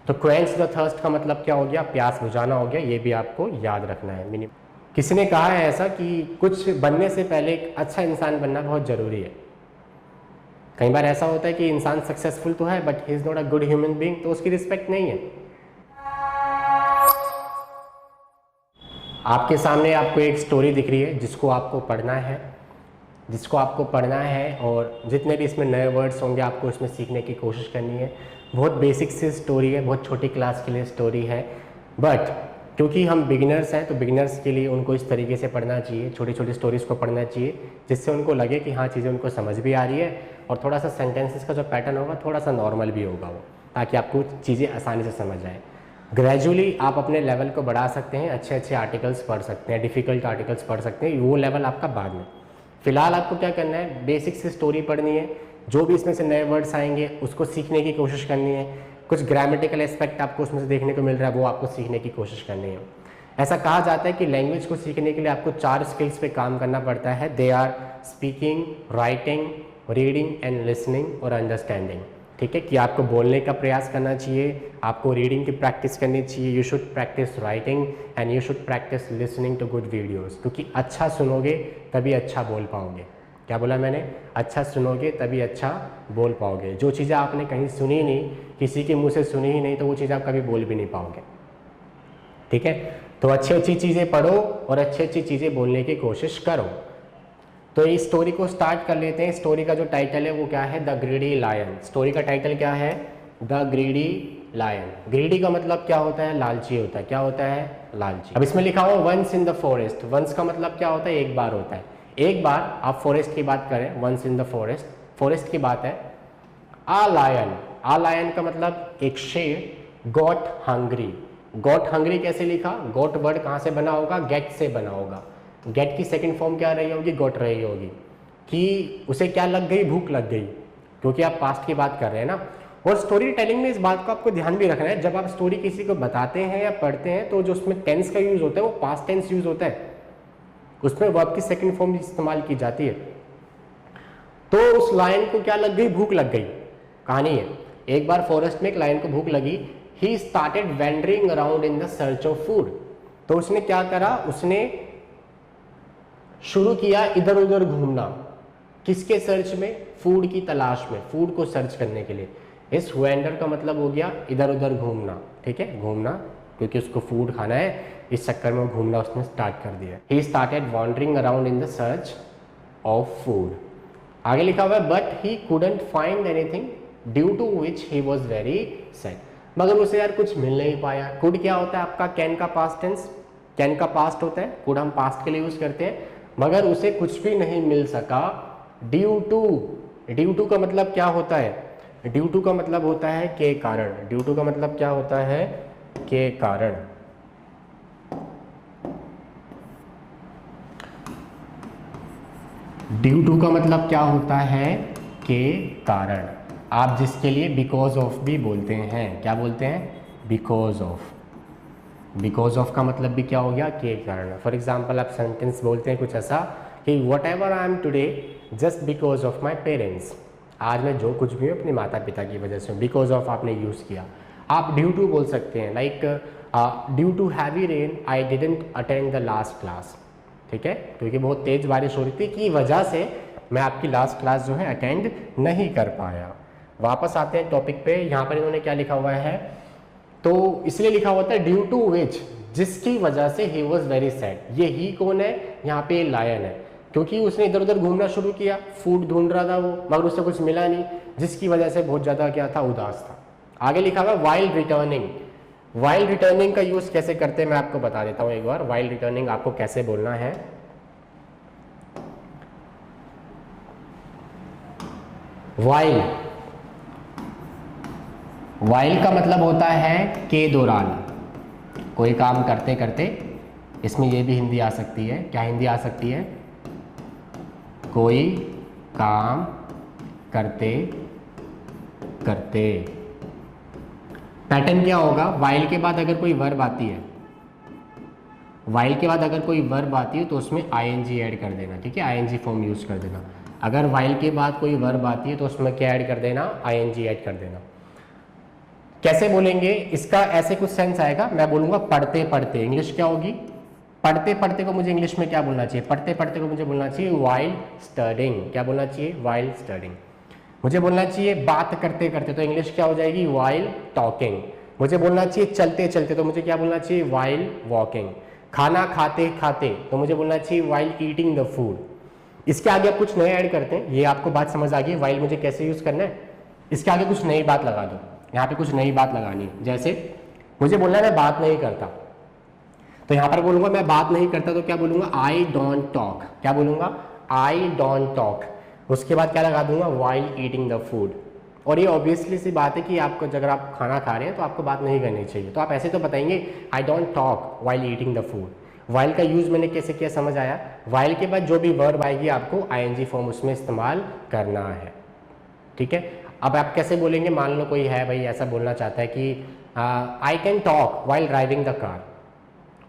तो quench the thirst का मतलब क्या हो गया, प्यास बुझाना हो गया। ये भी आपको याद रखना है। मिनिमम किसी ने कहा है ऐसा कि कुछ बनने से पहले एक अच्छा इंसान बनना बहुत ज़रूरी है। कई बार ऐसा होता है कि इंसान सक्सेसफुल तो है but he is not a good human being, तो उसकी रिस्पेक्ट नहीं है। आपके सामने आपको एक स्टोरी दिख रही है जिसको आपको पढ़ना है, और जितने भी इसमें नए वर्ड्स होंगे आपको इसमें सीखने की कोशिश करनी है। बहुत बेसिक सी स्टोरी है, बहुत छोटी क्लास के लिए स्टोरी है, बट क्योंकि हम बिगिनर्स हैं तो बिगिनर्स के लिए उनको इस तरीके से पढ़ना चाहिए, छोटी छोटी स्टोरीज़ को पढ़ना चाहिए, जिससे उनको लगे कि हाँ चीज़ें उनको समझ भी आ रही है, और थोड़ा सा सेंटेंसेस का जो पैटर्न होगा थोड़ा सा नॉर्मल भी होगा वो, ताकि आपको चीज़ें आसानी से समझ आए। ग्रेजुअली आप अपने लेवल को बढ़ा सकते हैं, अच्छे अच्छे आर्टिकल्स पढ़ सकते हैं, डिफ़िकल्ट आर्टिकल्स पढ़ सकते हैं, वो लेवल आपका बाद में। फिलहाल आपको क्या करना है, बेसिक से स्टोरी पढ़नी है, जो भी इसमें से नए वर्ड्स आएंगे उसको सीखने की कोशिश करनी है, कुछ ग्रामेटिकल एस्पेक्ट आपको उसमें से देखने को मिल रहा है वो आपको सीखने की कोशिश करनी है। ऐसा कहा जाता है कि लैंग्वेज को सीखने के लिए आपको 4 स्किल्स पे काम करना पड़ता है। They are speaking, writing, reading and listening और अंडरस्टैंडिंग। ठीक है, कि आपको बोलने का प्रयास करना चाहिए, आपको रीडिंग की प्रैक्टिस करनी चाहिए, you should practise writing and you should practise listening to good videos, क्योंकि अच्छा सुनोगे तभी अच्छा बोल पाओगे। क्या बोला मैंने, अच्छा सुनोगे तभी अच्छा बोल पाओगे। जो चीज़ें आपने कहीं सुनी नहीं, किसी के मुंह से सुनी ही नहीं, तो वो चीज़ आप कभी बोल भी नहीं पाओगे। ठीक है, तो अच्छी अच्छी चीज़ें पढ़ो और अच्छी अच्छी चीज़ें बोलने की कोशिश करो। तो इस स्टोरी को स्टार्ट कर लेते हैं। स्टोरी का जो टाइटल है वो क्या है, द ग्रीडी लायन। स्टोरी का टाइटल क्या है, द ग्रीडी लायन। ग्रीडी का मतलब क्या होता है, लालची होता है। क्या होता है, लालची। अब इसमें लिखा हुआ once in the forest. Once का मतलब क्या होता है, एक बार होता है। एक बार आप फॉरेस्ट की बात करें, once in the forest, forest की बात है। आ लायन, आ लायन का मतलब एक शेर, गॉट हंग्री। गॉट हंग्री कैसे लिखा, गॉट वर्ड कहाँ से बना होगा, गेट से बना होगा। गेट की सेकंड फॉर्म क्या रही होगी, गॉट रही होगी, कि उसे क्या लग गई, भूख लग गई, क्योंकि आप पास्ट की बात कर रहे हैं ना। और स्टोरी टेलिंग में इस बात को आपको ध्यान भी रखना है, जब आप स्टोरी किसी को बताते हैं या पढ़ते हैं तो जो उसमें टेंस का यूज होता है वो पास्ट टेंस यूज होता है, उसमें वर्ब की सेकंड फॉर्म इस्तेमाल की जाती है। तो उस लायन को क्या लग गई, भूख लग गई। कहानी है, एक बार फॉरेस्ट में एक लायन को भूख लगी। He started wandering around in the search of food. तो उसने क्या करा, उसने शुरू किया इधर उधर घूमना। किसके सर्च में, फूड की तलाश में, फूड को सर्च करने के लिए। इस वेंडर का मतलब हो गया इधर उधर घूमना। ठीक है, घूमना, क्योंकि उसको फूड खाना है, इस चक्कर में घूमना उसने स्टार्ट कर दिया। He started wandering around in the search of food. आगे लिखा हुआ है but he couldn't find anything due to which he was very sad. मगर उसे यार कुछ मिल नहीं पाया। कुड क्या होता है आपका, कैन का पास्ट टेंस, कैन का पास्ट होता है, कुड हम पास्ट के लिए यूज करते हैं। मगर उसे कुछ भी नहीं मिल सका ड्यू टू। ड्यू टू का मतलब क्या होता है, ड्यू टू का मतलब होता है के कारण। ड्यू टू का मतलब क्या होता है, के कारण। ड्यू टू का मतलब क्या होता है, के कारण। आप जिसके लिए बिकॉज ऑफ भी बोलते हैं, क्या बोलते हैं, बिकॉज ऑफ। बिकॉज ऑफ का मतलब भी क्या हो गया, के कारण। फॉर एग्जाम्पल आप सेंटेंस बोलते हैं कुछ ऐसा कि what ever I am today just because of my parents. आज मैं जो कुछ भी हूँ अपने माता पिता की वजह से। बिकॉज ऑफ आपने यूज़ किया। आप ड्यू टू बोल सकते हैं, like due to heavy rain I didn't attend the last class. ठीक है, क्योंकि बहुत तेज बारिश हो रही थी की वजह से मैं आपकी लास्ट क्लास जो है अटेंड नहीं कर पाया। वापस आते हैं टॉपिक पे। यहाँ पर इन्होंने क्या लिखा हुआ है, तो इसलिए लिखा होता है ड्यू टू विच, जिसकी वजह से ही वॉज वेरी सैड। ये ही कौन है, यहाँ पे लायन है, क्योंकि उसने इधर उधर घूमना शुरू किया, फूड ढूंढ रहा था वो, मगर उससे कुछ मिला नहीं, जिसकी वजह से बहुत ज़्यादा क्या था, उदास था। आगे लिखा हुआ वाइल रिटर्निंग। वाइल रिटर्निंग का यूज़ कैसे करते हैं मैं आपको बता देता हूँ एक बार। वाइल रिटर्निंग आपको कैसे बोलना है, वाइल, वाइल का मतलब होता है के दौरान। कोई काम करते करते, इसमें ये भी हिंदी आ सकती है, क्या हिंदी आ सकती है, कोई काम करते करते। पैटर्न क्या होगा, वाइल के बाद अगर कोई वर्ब आती है, वाइल के बाद अगर कोई वर्ब आती है तो उसमें आईएनजी ऐड कर देना। ठीक है, आईएनजी फॉर्म यूज कर देना। अगर वाइल के बाद कोई वर्ब आती है तो उसमें क्या ऐड कर देना, आईएनजी ऐड कर देना। कैसे बोलेंगे इसका, ऐसे कुछ सेंस आएगा, मैं बोलूंगा पढ़ते पढ़ते, इंग्लिश क्या होगी, पढ़ते पढ़ते को मुझे इंग्लिश में क्या बोलना चाहिए, पढ़ते पढ़ते को मुझे बोलना चाहिए वाइल स्टडिंग, क्या बोलना चाहिए, वाइल स्टडिंग। मुझे बोलना चाहिए बात करते करते, तो इंग्लिश क्या हो जाएगी, वाइल टॉकिंग। मुझे बोलना चाहिए चलते चलते, तो मुझे क्या बोलना चाहिए, वाइल वॉकिंग। खाना खाते खाते, तो मुझे बोलना चाहिए वाइल ईटिंग द फूड। इसके आगे आप कुछ नए ऐड करते हैं, ये आपको बात समझ आ गई वाइल मुझे कैसे यूज करना है। इसके आगे कुछ नई बात लगा दो, यहाँ पे कुछ नई बात लगानी है। जैसे मुझे बोलना है मैं बात नहीं करता, तो यहाँ पर बोलूंगा मैं बात नहीं करता, तो क्या बोलूंगा, आई डोंट टॉक। क्या बोलूंगा, आई डोंट टॉक। उसके बाद क्या लगा दूंगा, वाइल ईटिंग द फूड। और ये ऑब्वियसली सी बात है कि आपको अगर आप खाना खा रहे हैं तो आपको बात नहीं करनी चाहिए, तो आप ऐसे तो बताएंगे I don't talk while eating the food. While का यूज मैंने कैसे किया समझ आया। वाइल के बाद जो भी वर्ब आएगी आपको आईएनजी फॉर्म उसमें इस्तेमाल करना है, ठीक है। अब आप कैसे बोलेंगे, मान लो कोई है भाई ऐसा बोलना चाहता है कि I can talk while driving the car.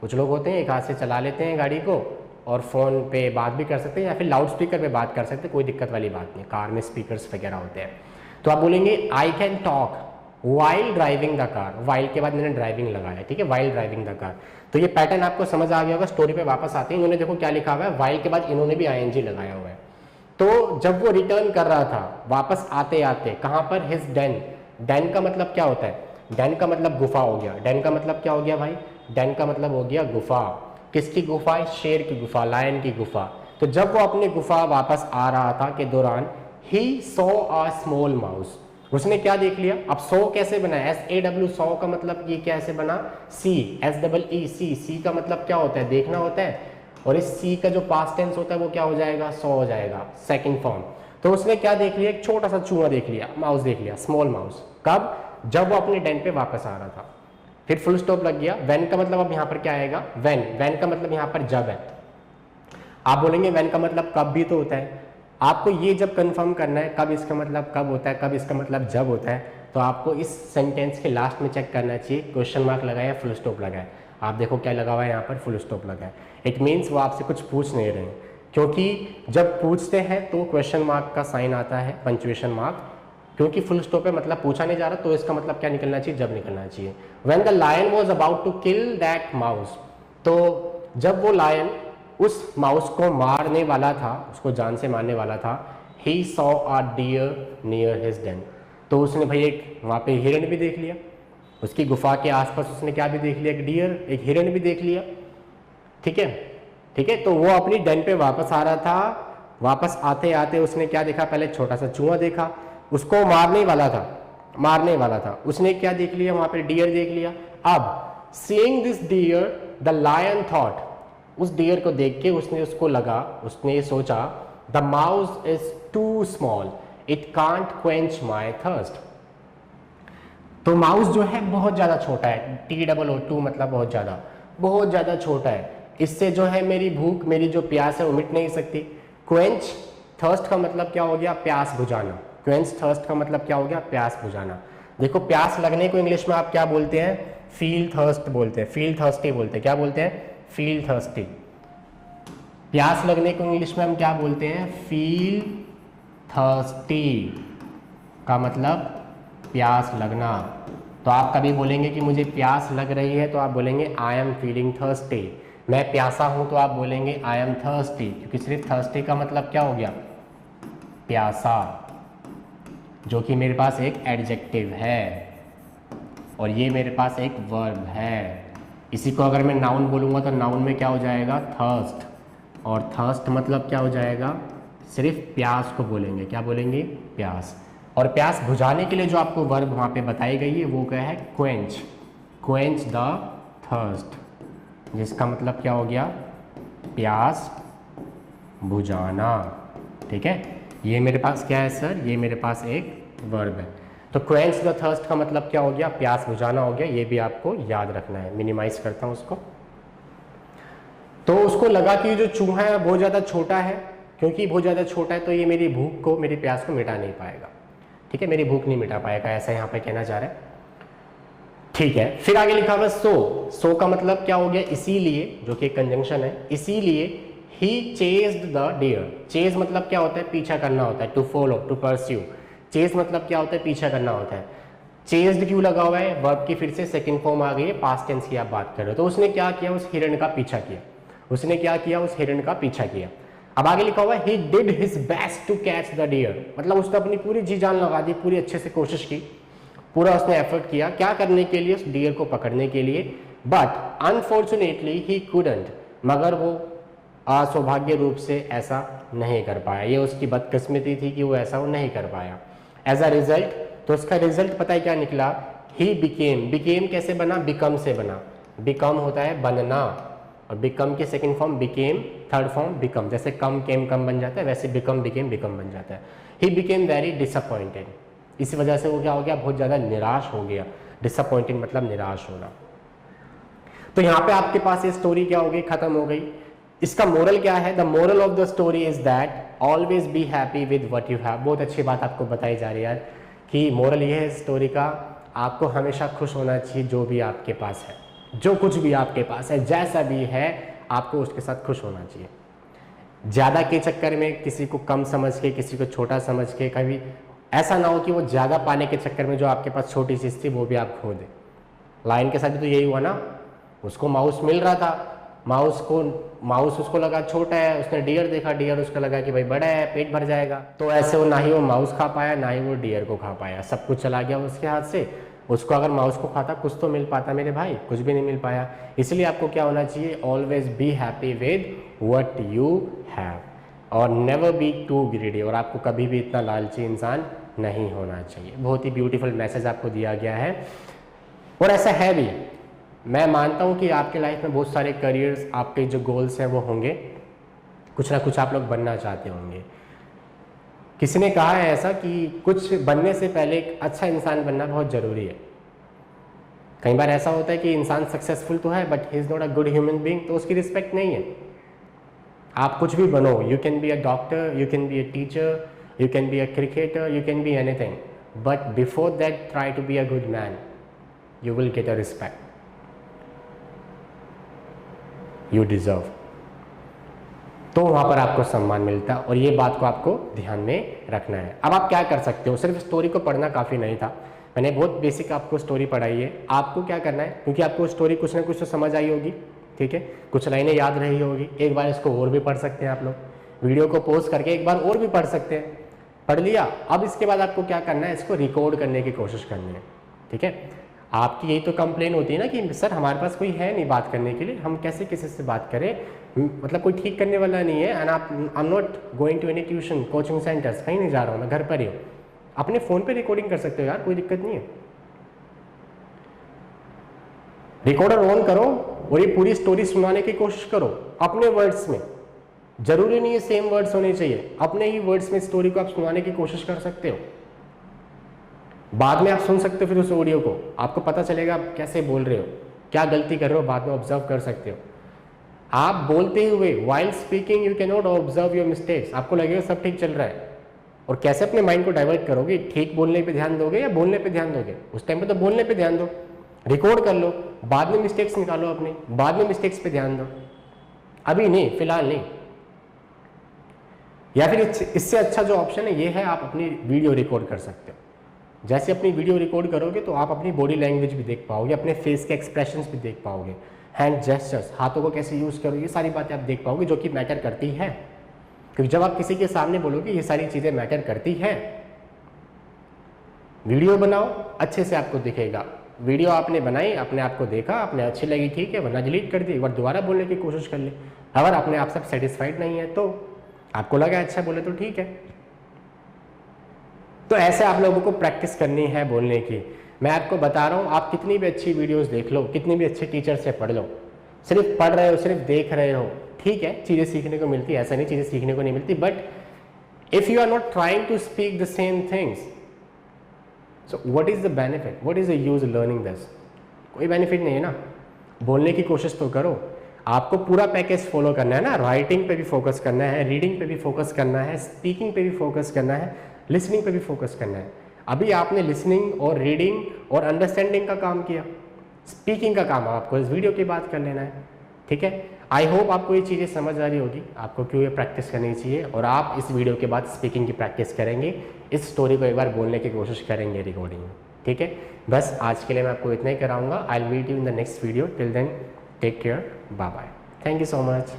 कुछ लोग होते हैं एक हाथ से चला लेते हैं गाड़ी को और फ़ोन पे बात भी कर सकते हैं या फिर लाउड स्पीकर पे बात कर सकते हैं, कोई दिक्कत वाली बात नहीं, कार में स्पीकर्स वगैरह होते हैं। तो आप बोलेंगे I can talk while driving the car, while के बाद मैंने ड्राइविंग लगाया, ठीक है, वाइल ड्राइविंग द कार। तो ये पैटर्न आपको समझ आ गया होगा। स्टोरी पे वापस आते हैं, इन्होंने देखो क्या लिखा हुआ है, वाइल के बाद इन्होंने भी आईएनजी लगाया हुआ है। तो जब वो रिटर्न कर रहा था वापस आते आते कहाँ पर, हिज डेन। डेन का मतलब क्या होता है, डेन का मतलब गुफा हो गया। डेन का मतलब क्या हो गया भाई, डेन का मतलब हो गया गुफा। किसकी गुफा, शेर की गुफा, लायन की गुफा। तो जब वो अपनी गुफा वापस आ रहा था के दौरान ही सॉ अ स्मॉल माउस, उसने क्या देख लिया। अब सो कैसे बना, SAW सॉ का मतलब ये कैसे बना, सी SEE, सी का मतलब क्या होता है, देखना होता है, और इस सी का जो पास्ट टेंस होता है वो क्या हो जाएगा, सॉ हो जाएगा, सेकंड फॉर्म। तो उसने क्या देख लिया, एक छोटा सा चूहा देख लिया, माउस देख लिया, स्मॉल माउस। कब, जब वो अपने डेन पे वापस आ रहा था। फिर फुल स्टॉप लग गया। व्हेन का मतलब अब यहाँ पर क्या आएगा, व्हेन का मतलब यहाँ पर जब है। आप बोलेंगे व्हेन का मतलब कब भी तो होता है, आपको ये जब कंफर्म करना है कब इसका मतलब कब होता है, कब इसका मतलब जब होता है, तो आपको इस सेंटेंस के लास्ट में चेक करना चाहिए क्वेश्चन मार्क लगा है, फुल स्टॉप लगा है। आप देखो क्या लगा हुआ है यहाँ पर, फुल स्टॉप लगा है। इट मीन्स वो आपसे कुछ पूछ नहीं रहे हैं, क्योंकि जब पूछते हैं तो क्वेश्चन मार्क का साइन आता है, पंक्चुएशन मार्क, क्योंकि फुल स्टॉप है मतलब पूछा नहीं जा रहा, तो इसका मतलब क्या निकलना चाहिए, जब निकलना चाहिए। When the lion was about to kill that mouse, तो जब वो लायन उस माउस को मारने वाला था, उसको जान से मारने वाला था, he saw a deer near his den, तो उसने भाई एक वहाँ पे हिरन भी देख लिया, उसकी गुफा के आसपास उसने क्या भी देख लिया, एक डियर, एक हिरन भी देख लिया, ठीक है, ठीक है। तो वो अपनी डेन पे वापस आ रहा था, वापस आते आते उसने क्या देखा, पहले छोटा सा चूहा देखा, उसको मारने वाला था, उसने क्या देख लिया, वहां पे डियर देख लिया। अब seeing this deer the lion thought, उस डियर को देख के उसने ये सोचा, the mouse is too small it can't quench my thirst. तो माउस जो है बहुत ज्यादा छोटा है, TOO मतलब बहुत ज्यादा छोटा है, इससे जो है मेरी भूख, मेरी जो प्यास है वो मिट नहीं सकती। क्वेंच, थर्स्ट का मतलब क्या हो गया, प्यास बुझाना। क्वेंच थर्स्ट का मतलब क्या हो गया, प्यास बुझाना। देखो प्यास लगने को इंग्लिश में आप क्या बोलते हैं, फील थर्स्ट बोलते हैं, फील थर्स्टी बोलते हैं, क्या बोलते हैं, फील थर्स्टी। प्यास लगने को इंग्लिश में हम क्या बोलते हैं, फील थर्स्टी का मतलब प्यास लगना। तो आप कभी बोलेंगे कि मुझे प्यास लग रही है, तो आप बोलेंगे आई एम फीलिंग थर्स्टी। मैं प्यासा हूं तो आप बोलेंगे आई एम थर्स्टी, क्योंकि सिर्फ थर्स्टी का मतलब क्या हो गया, प्यासा, जो कि मेरे पास एक एडजेक्टिव है और ये मेरे पास एक वर्ब है। इसी को अगर मैं नाउन बोलूँगा तो नाउन में क्या हो जाएगा, थर्स्ट, और थर्स्ट मतलब क्या हो जाएगा, सिर्फ प्यास को बोलेंगे, क्या बोलेंगे, प्यास। और प्यास बुझाने के लिए जो आपको वर्ब वहाँ पे बताई गई है वो क्या है, क्वेंच, क्वेंच द थर्स्ट, जिसका मतलब क्या हो गया, प्यास बुझाना, ठीक है। ये मेरे पास क्या है सर, ये मेरे पास एक वर्ब है। तो क्वेंच द थर्स्ट का मतलब क्या हो गया, प्यास बुझाना हो गया। ये भी आपको याद रखना है। मिनिमाइज करता हूँ उसको। तो उसको लगा कि जो चूहा है बहुत ज़्यादा छोटा है, क्योंकि बहुत ज़्यादा छोटा है तो ये मेरी भूख को, मेरी प्यास को मिटा नहीं पाएगा, ठीक है, मेरी भूख नहीं मिटा पाएगा, ऐसा यहाँ पे कहना चाह रहा है, ठीक है। फिर आगे लिखा हुआ सो का मतलब क्या हो गया, इसीलिए, जो कि कंजंक्शन है, इसीलिए he chased the deer. Chase मतलब क्या होता है, पीछा करना होता है, to follow, to pursue. Chase मतलब क्या होता है, पीछा करना होता है। चेज्ड क्यों लगा हुआ है, वर्ब की फिर से सेकंड फॉर्म आ गई है, पास्ट टेंस की आप बात कर रहे हो। तो उसने क्या किया, उस हिरण का पीछा किया, उसने क्या किया, उस हिरण का पीछा किया। अब आगे लिखा हुआ है he did his best to catch the deer, मतलब उसने अपनी पूरी जी जान लगा दी, पूरी अच्छे से कोशिश की, पूरा उसने एफर्ट किया क्या करने के लिए, उस डियर को पकड़ने के लिए। बट अनफॉर्चुनेटली ही कुडंट, मगर वो असौभाग्य रूप से ऐसा नहीं कर पाया, ये उसकी बदकिस्मती थी कि वो ऐसा वो नहीं कर पाया। एज अ रिजल्ट, तो उसका रिजल्ट पता है क्या निकला, ही बिकेम, बिकेम कैसे बना, बिकम से बना, बिकम होता है बनना, और बिकम की second form became, third form become, जैसे कम केम कम बन जाता है वैसे बिकम बिकेम बिकम बन जाता है। ही बिकेम वेरी डिसअपॉइंटेड, इस वजह से वो क्या हो गया, बहुत ज़्यादा निराश हो गया। डिसअपॉइंटेड मतलब निराश होना। तो यहाँ पे आपके पास ये स्टोरी क्या हो गई, खत्म हो गई। इसका मोरल क्या है, the moral of the story is that always be happy with what you have. बहुत अच्छी बात आपको बताई जा रही है यार, कि मोरल ये है स्टोरी का, आपको हमेशा खुश होना चाहिए जो भी आपके पास है, जो कुछ भी आपके पास है, जैसा भी है आपको उसके साथ खुश होना चाहिए। ज़्यादा के चक्कर में किसी को कम समझ के, किसी को छोटा समझ के, कभी ऐसा ना हो कि वो ज़्यादा पाने के चक्कर में जो आपके पास छोटी चीज़ थी वो भी आप खो दें। लायन के साथ भी तो यही हुआ ना, उसको माउस मिल रहा था, माउस उसको लगा छोटा है, उसने डियर देखा, डियर उसको लगा कि भाई बड़ा है, पेट भर जाएगा, तो ऐसे वो ना ही वो माउस खा पाया ना ही वो डियर को खा पाया, सब कुछ चला गया उसके हाथ से। उसको अगर माउस को खाता कुछ तो मिल पाता मेरे भाई, कुछ भी नहीं मिल पाया। इसलिए आपको क्या होना चाहिए, always be happy with what you have और नेवर बी टू ग्रीडी, और आपको कभी भी इतना लालची इंसान नहीं होना चाहिए। बहुत ही ब्यूटीफुल मैसेज आपको दिया गया है और ऐसा है भी। मैं मानता हूँ कि आपके लाइफ में बहुत सारे करियर्स, आपके जो गोल्स हैं वो होंगे, कुछ ना कुछ आप लोग बनना चाहते होंगे। किसी ने कहा है ऐसा कि कुछ बनने से पहले एक अच्छा इंसान बनना बहुत ज़रूरी है। कई बार ऐसा होता है कि इंसान सक्सेसफुल तो है but he is not a good human being, तो उसकी रिस्पेक्ट नहीं है। आप कुछ भी बनो, you can be a doctor, you can be a teacher, you can be a cricketer, you can be anything, but before that try to be a good man, you will get a respect you deserve. तो वहाँ पर आपको सम्मान मिलता है और ये बात को आपको ध्यान में रखना है। अब आप क्या कर सकते हो, सिर्फ स्टोरी को पढ़ना काफ़ी नहीं था, मैंने बहुत बेसिक आपको स्टोरी पढ़ाई है। आपको क्या करना है, क्योंकि आपको स्टोरी कुछ ना कुछ तो समझ आई होगी, ठीक है, कुछ लाइनें याद रही होगी, एक बार इसको और भी पढ़ सकते हैं आप लोग, वीडियो को पॉज करके एक बार और भी पढ़ सकते हैं। पढ़ लिया, अब इसके बाद आपको क्या करना है, इसको रिकॉर्ड करने की कोशिश करनी है, ठीक है। आपकी यही तो कंप्लेन होती है ना कि सर हमारे पास कोई है नहीं बात करने के लिए, हम कैसे किसी से बात करें, मतलब कोई ठीक करने वाला नहीं है। And I am not going to any tuition coaching centres, कहीं नहीं जा रहा हूँ, मैं घर पर ही हूँ। अपने फ़ोन पे रिकॉर्डिंग कर सकते हो यार, कोई दिक्कत नहीं है। रिकॉर्डर ऑन करो और ये पूरी स्टोरी सुनाने की कोशिश करो अपने वर्ड्स में। जरूरी नहीं है सेम वर्ड्स होने चाहिए, अपने ही वर्ड्स में स्टोरी को आप सुनाने की कोशिश कर सकते हो। बाद में आप सुन सकते हो फिर उस ऑडियो को, आपको पता चलेगा आप कैसे बोल रहे हो, क्या गलती कर रहे हो, बाद में ऑब्जर्व कर सकते हो। आप बोलते हुए while speaking you can not observe your mistakes, आपको लगेगा सब ठीक चल रहा है, और कैसे अपने माइंड को डाइवर्ट करोगे, ठीक बोलने पे ध्यान दोगे या बोलने पे ध्यान दोगे। उस टाइम पे तो बोलने पे ध्यान दो, रिकॉर्ड कर लो, बाद में मिस्टेक्स निकालो अपनी, बाद में मिस्टेक्स पे ध्यान दो, अभी नहीं, फिलहाल नहीं। या फिर इससे अच्छा जो ऑप्शन है ये है, आप अपनी वीडियो रिकॉर्ड कर सकते हो। जैसे अपनी वीडियो रिकॉर्ड करोगे तो आप अपनी बॉडी लैंग्वेज भी देख पाओगे, अपने फेस के एक्सप्रेशंस भी देख पाओगे, हैंड जेस्चर्स, हाथों को कैसे यूज़ करो, ये सारी बातें आप देख पाओगे, जो कि मैटर करती है। क्योंकि जब आप किसी के सामने बोलोगे ये सारी चीज़ें मैटर करती हैं। वीडियो बनाओ, अच्छे से आपको दिखेगा। वीडियो आपने बनाई, अपने आप को देखा, आपने अच्छी लगी, ठीक है, वरना डिलीट कर दी, एक बार दोबारा बोलने की कोशिश कर ली। अगर अपने आप से सेटिस्फाइड नहीं है तो आपको लगा अच्छा बोले तो ठीक है। तो ऐसे आप लोगों को प्रैक्टिस करनी है बोलने की। मैं आपको बता रहा हूँ, आप कितनी भी अच्छी वीडियोस देख लो, कितनी भी अच्छे टीचर से पढ़ लो, सिर्फ पढ़ रहे हो, सिर्फ देख रहे हो, ठीक है, चीज़ें सीखने को मिलती है, ऐसा नहीं चीज़ें सीखने को नहीं मिलती, but if you are not trying to speak the same things, so what is the benefit, what is the use learning this. कोई बेनिफिट नहीं है ना। बोलने की कोशिश तो करो, आपको पूरा पैकेज फॉलो करना है ना, राइटिंग पे भी फोकस करना है, रीडिंग पे भी फोकस करना है, स्पीकिंग पे भी फोकस करना है, लिसनिंग पे भी फोकस करना है। अभी आपने लिसनिंग और रीडिंग और अंडरस्टैंडिंग का काम किया, स्पीकिंग का काम आपको इस वीडियो की बात कर लेना है, ठीक है। आई होप आपको ये चीज़ें समझ आ रही होगी, आपको क्यों ये प्रैक्टिस करनी चाहिए, और आप इस वीडियो के बाद स्पीकिंग की प्रैक्टिस करेंगे, इस स्टोरी को एक बार बोलने की कोशिश करेंगे रिकॉर्डिंग में। ठीक है, बस आज के लिए मैं आपको इतना ही कराऊंगा। I will meet you in the next video, till then take care, bye bye, thank you so much.